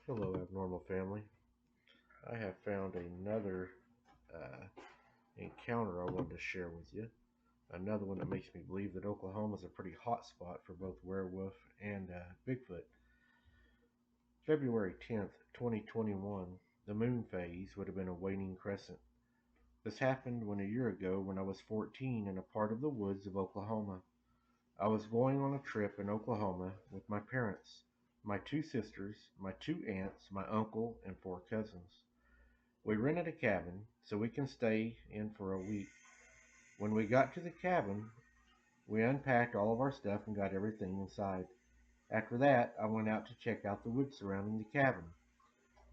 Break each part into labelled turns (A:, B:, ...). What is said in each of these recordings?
A: Hello, abnormal family. I have found another uh, encounter I wanted to share with you. Another one that makes me believe that Oklahoma is a pretty hot spot for both werewolf and Bigfoot. February 10th, 2021, the moon phase would have been a waning crescent. This happened a year ago when I was 14 in a part of the woods of Oklahoma. I was going on a trip in Oklahoma with my parents, my two sisters, my two aunts, my uncle, and four cousins. We rented a cabin so we can stay in for a week. When we got to the cabin, we unpacked all of our stuff and got everything inside. After that, I went out to check out the woods surrounding the cabin.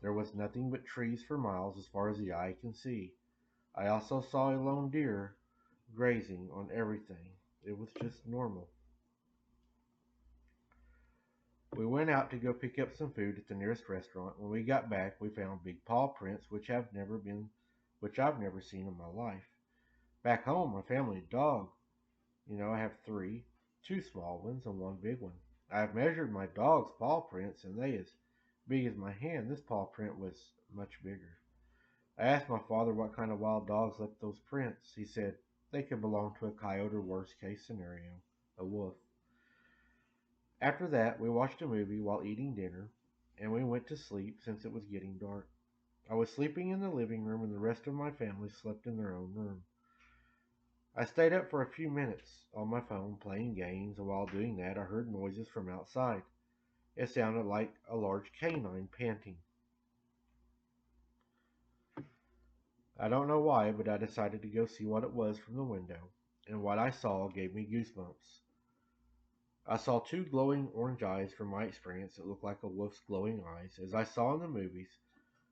A: There was nothing but trees for miles as far as the eye can see. I also saw a lone deer grazing on everything. It was just normal. We went out to go pick up some food at the nearest restaurant. When we got back, we found big paw prints which I've never seen in my life. Back home, my family dog. I have three, two small ones and one big one. I've measured my dog's paw prints and they as big as my hand. This paw print was much bigger. I asked my father what kind of wild dogs left those prints. He said they could belong to a coyote or worst case scenario, a wolf. After that, we watched a movie while eating dinner and we went to sleep since it was getting dark. I was sleeping in the living room and the rest of my family slept in their own room. I stayed up for a few minutes on my phone playing games, and while doing that, I heard noises from outside. It sounded like a large canine panting. I don't know why, but I decided to go see what it was from the window, and what I saw gave me goosebumps. I saw two glowing orange eyes from my experience that looked like a wolf's glowing eyes, as I saw in the movies,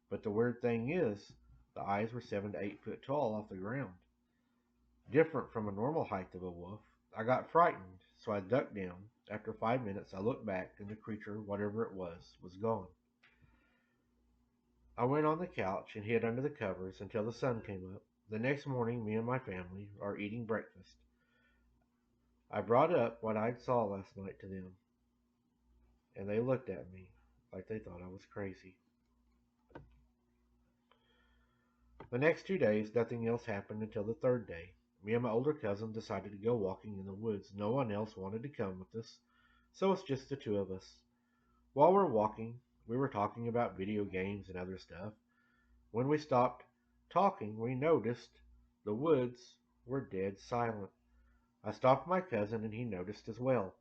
A: but the weird thing is, the eyes were 7 to 8 foot tall off the ground, different from a normal height of a wolf. I got frightened, so I ducked down. After 5 minutes, I looked back, and the creature, whatever it was gone. I went on the couch and hid under the covers until the sun came up. The next morning, me and my family are eating breakfast. I brought up what I saw last night to them, and they looked at me like they thought I was crazy. The next 2 days, nothing else happened until the third day. Me and my older cousin decided to go walking in the woods. No one else wanted to come with us, so it's just the two of us. While we're walking, we were talking about video games and other stuff. When we stopped talking, we noticed the woods were dead silent. I stopped my cousin and he noticed as well.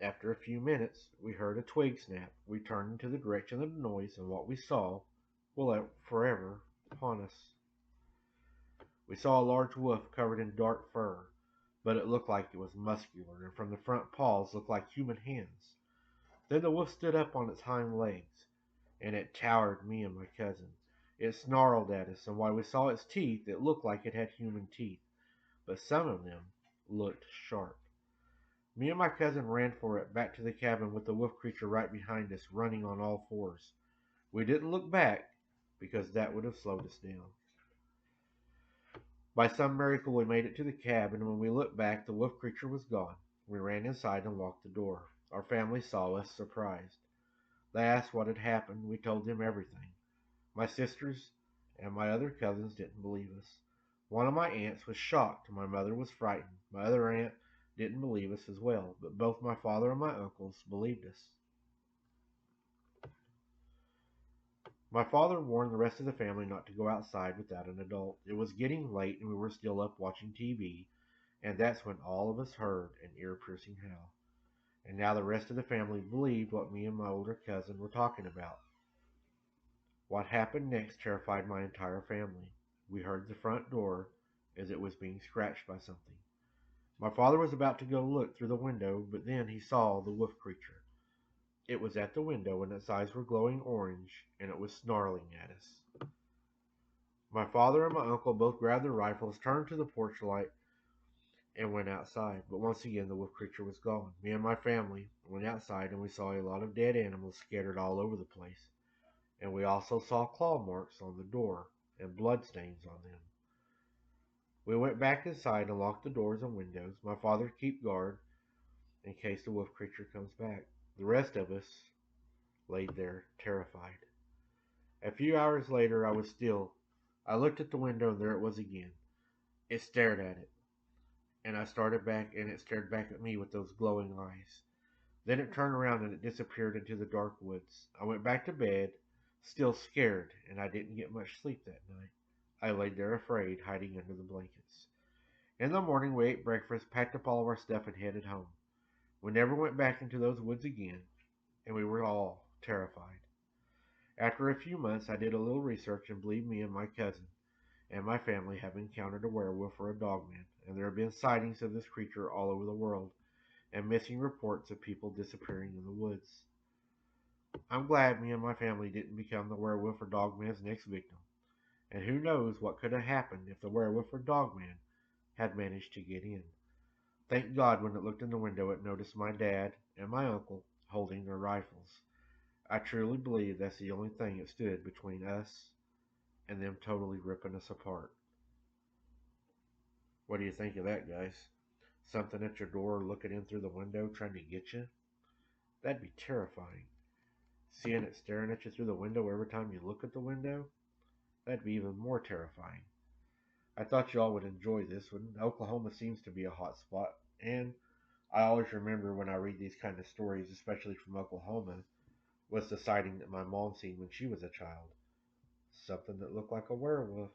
A: After a few minutes, we heard a twig snap. We turned into the direction of the noise, and what we saw will forever haunt us. We saw a large wolf covered in dark fur, but it looked like it was muscular, and from the front paws looked like human hands. Then the wolf stood up on its hind legs, and it towered me and my cousin. It snarled at us, and while we saw its teeth, it looked like it had human teeth, but some of them looked sharp. Me and my cousin ran for it back to the cabin with the wolf creature right behind us, running on all fours. We didn't look back because that would have slowed us down. By some miracle, we made it to the cabin, and when we looked back, the wolf creature was gone. We ran inside and locked the door. Our family saw us, surprised. They asked what had happened. We told them everything. My sisters and my other cousins didn't believe us. One of my aunts was shocked. My mother was frightened. My other aunt didn't believe us as well, but both my father and my uncles believed us. My father warned the rest of the family not to go outside without an adult. It was getting late and we were still up watching TV, and that's when all of us heard an ear-piercing howl. And now the rest of the family believed what me and my older cousin were talking about. What happened next terrified my entire family. We heard the front door as it was being scratched by something. My father was about to go look through the window, but then he saw the wolf creature. It was at the window, and its eyes were glowing orange, and it was snarling at us. My father and my uncle both grabbed their rifles, turned to the porch light, and went outside. But once again, the wolf creature was gone. Me and my family went outside, and we saw a lot of dead animals scattered all over the place. And we also saw claw marks on the door and blood stains on them. We went back inside and locked the doors and windows. My father to keep guard in case the wolf creature comes back. The rest of us laid there terrified. A few hours later, I looked at the window, and there it was again. It stared at it, and I started back, and it stared back at me with those glowing eyes. Then it turned around and it disappeared into the dark woods. I went back to bed, still scared, and I didn't get much sleep that night. I laid there afraid, hiding under the blankets. In the morning, we ate breakfast, packed up all of our stuff, and headed home. We never went back into those woods again, and we were all terrified. After a few months, I did a little research, and believe me and my cousin and my family have encountered a werewolf or a dogman, and there have been sightings of this creature all over the world, and missing reports of people disappearing in the woods. I'm glad me and my family didn't become the werewolf or dogman's next victim, and who knows what could have happened if the werewolf or dogman had managed to get in. Thank God when it looked in the window it noticed my dad and my uncle holding their rifles. I truly believe that's the only thing that stood between us and them totally ripping us apart. What do you think of that, guys? Something at your door looking in through the window trying to get you? That'd be terrifying. Seeing it staring at you through the window every time you look at the window? That'd be even more terrifying. I thought y'all would enjoy this one. Oklahoma seems to be a hot spot, and I always remember when I read these kind of stories, especially from Oklahoma, was the sighting that my mom seen when she was a child. Something that looked like a werewolf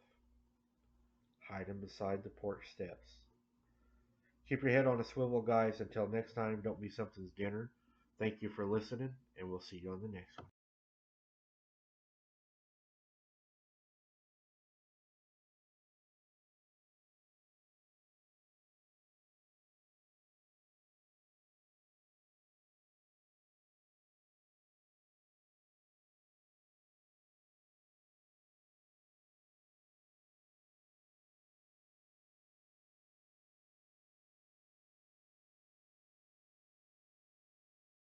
A: hiding beside the porch steps. Keep your head on a swivel, guys. Until next time, don't be something's dinner. Thank you for listening, and we'll see you on the next one.